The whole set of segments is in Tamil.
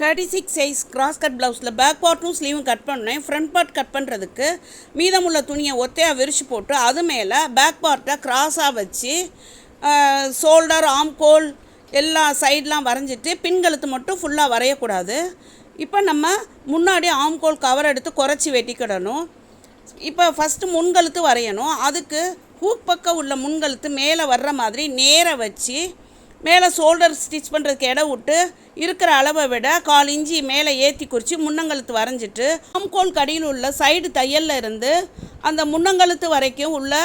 36 சைஸ் கிராஸ் கட் ப்ளவுஸில் பேக் பார்ட்டும் ஸ்லீவும் கட் பண்ணேன். ஃப்ரண்ட் பார்ட் கட் பண்ணுறதுக்கு மீதமுள்ள துணியை ஒத்தையாக விரிச்சு போட்டு அது மேலே பேக் பார்ட்டை கிராஸாக வச்சு ஷோல்டர் ஆம்கோல் எல்லா சைட்லாம் வரைஞ்சிட்டு பின்கழுத்து மட்டும் ஃபுல்லாக வரையக்கூடாது. இப்போ நம்ம முன்னாடி ஆம்கோல் கவர் எடுத்து குறைச்சி வெட்டிக்கிடணும். இப்போ ஃபஸ்ட்டு முன்கழுத்து வரையணும். அதுக்கு ஹூக் பக்கம் உள்ள முன்கழுத்து மேலே வர்ற மாதிரி நேராக வச்சு மேலே ஷோல்டர் ஸ்டிச் பண்ணுறதுக்கு இடம் விட்டு இருக்கிற அளவை விட 1/4 இன்ச்சு மேலே ஏற்றி குறித்து முன்னங்கழுத்து வரைஞ்சிட்டு ஆம்கோல் கடியில் உள்ள சைடு தையலில் இருந்து அந்த முன்னங்கழுத்து வரைக்கும் உள்ள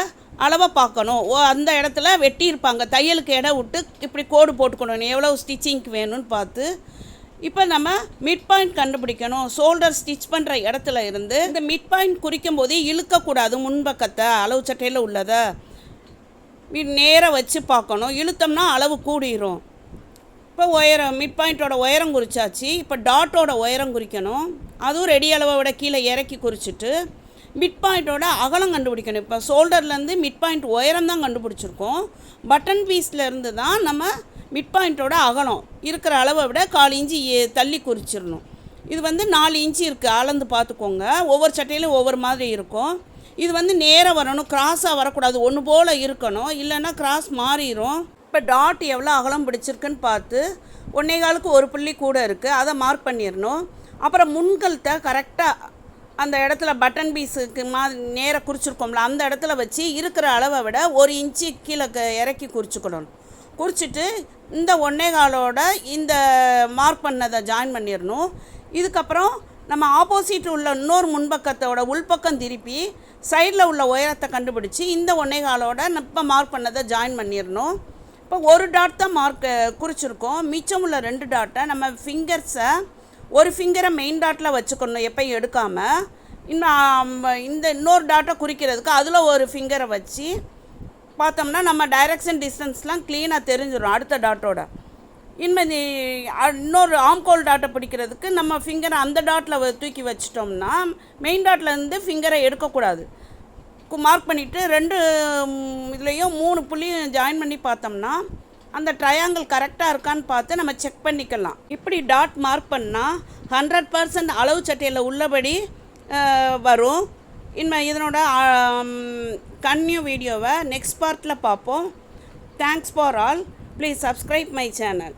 அளவை பார்க்கணும். அந்த இடத்துல வெட்டியிருப்பாங்க, தையலுக்கு இடம் விட்டு இப்படி கோடு போட்டுக்கணும் எவ்வளோ ஸ்டிச்சிங்க்கு வேணும்னு பார்த்து. இப்போ நம்ம மிட் பாயிண்ட் கண்டுபிடிக்கணும். ஷோல்டர் ஸ்டிச் பண்ணுற இடத்துல இருந்து இந்த மிட் பாயிண்ட் குறிக்கும் போதே இழுக்கக்கூடாது. முன்பக்கத்தை அளவு சட்டையில் உள்ளதை நேராக வச்சு பார்க்கணும். இழுத்தோம்னா அளவு கூடிரும். இப்போ உயரம் மிட் பாயிண்ட்டோட உயரம் குறிச்சாச்சு. இப்போ டாட்டோட உயரம் குறிக்கணும். அதுவும் ரெடி அளவை விட கீழே இறக்கி குறிச்சிட்டு மிட் பாயிண்ட்டோட அகலம் கண்டுபிடிக்கணும். இப்போ ஷோல்டர்லேருந்து மிட் பாயிண்ட் உயரம் தான் கண்டுபிடிச்சிருக்கோம். பட்டன் பீஸ்லேருந்து தான் நம்ம மிட் பாயிண்ட்டோட அகலம் இருக்கிற அளவை விட 1/4 இன்ச்சு தள்ளி குறிச்சிடணும். இது 4 இன்ச்சு இருக்குது, அளந்து பார்த்துக்கோங்க. ஒவ்வொரு சட்டையிலும் ஒவ்வொரு மாதிரி இருக்கும். இது நேராக வரணும், கிராஸாக வரக்கூடாது, ஒன்று போல் இருக்கணும், இல்லைன்னா கிராஸ் மாறிடும். இப்போ டாட் எவ்வளோ அகலம் பிடிச்சிருக்குன்னு பார்த்து 1.25க்கு ஒரு புள்ளி கூட இருக்குது, அதை மார்க் பண்ணிடணும். அப்புறம் முன்கழுத்தை கரெக்டாக அந்த இடத்துல பட்டன் பீஸுக்கு நேராக குறிச்சிருக்கோம்ல அந்த இடத்துல வச்சு இருக்கிற அளவை விட 1 இன்ச்சு கீழே இறக்கி குறிச்சிக்கணும். குறிச்சிட்டு இந்த 1.25ஓட இந்த மார்க் பண்ணதை ஜாயின் பண்ணிடணும். இதுக்கப்புறம் நம்ம ஆப்போசிட் உள்ள இன்னொரு முன்பக்கத்தோட உள்பக்கம் திருப்பி சைடில் உள்ள உயரத்தை கண்டுபிடிச்சி இந்த 1.25ஓட இப்போ மார்க் பண்ணதை ஜாயின் பண்ணிடணும். இப்போ ஒரு டாட் தான் குறிச்சிருக்கோம். மிச்சம் உள்ள 2 டாட்டை நம்ம ஃபிங்கர்ஸை ஒரு ஃபிங்கரை மெயின் டாட்டில் வச்சுக்கணும் எப்பயும் எடுக்காமல். இந்த இன்னொரு டாட்டை குறிக்கிறதுக்கு அதில் ஒரு ஃபிங்கரை வச்சு பார்த்தோம்னா நம்ம டைரக்ஷன் டிஸ்டன்ஸ்லாம் க்ளீனாக தெரிஞ்சிடும் அடுத்த டாட்டோட. இன்னொரு ஆம்கோல் டாட்டை பிடிக்கிறதுக்கு நம்ம ஃபிங்கரை அந்த டாட்டில் தூக்கி வச்சிட்டோம்னா மெயின் டாட்லேருந்து ஃபிங்கரை எடுக்கக்கூடாது. மார்க் பண்ணிவிட்டு 2 இதுலேயும் 3 புள்ளியும் ஜாயின் பண்ணி பார்த்தோம்னா அந்த ட்ரையாங்கிள் கரெக்டாக இருக்கான்னு பார்த்து நம்ம செக் பண்ணிக்கலாம். இப்படி டாட் மார்க் பண்ணால் 100% அளவு சட்டையில் உள்ளபடி வரும். இதனோட கன்னியூ வீடியோவை நெக்ஸ்ட் பார்ட்டில் பார்ப்போம். Thanks for all. Please subscribe my channel.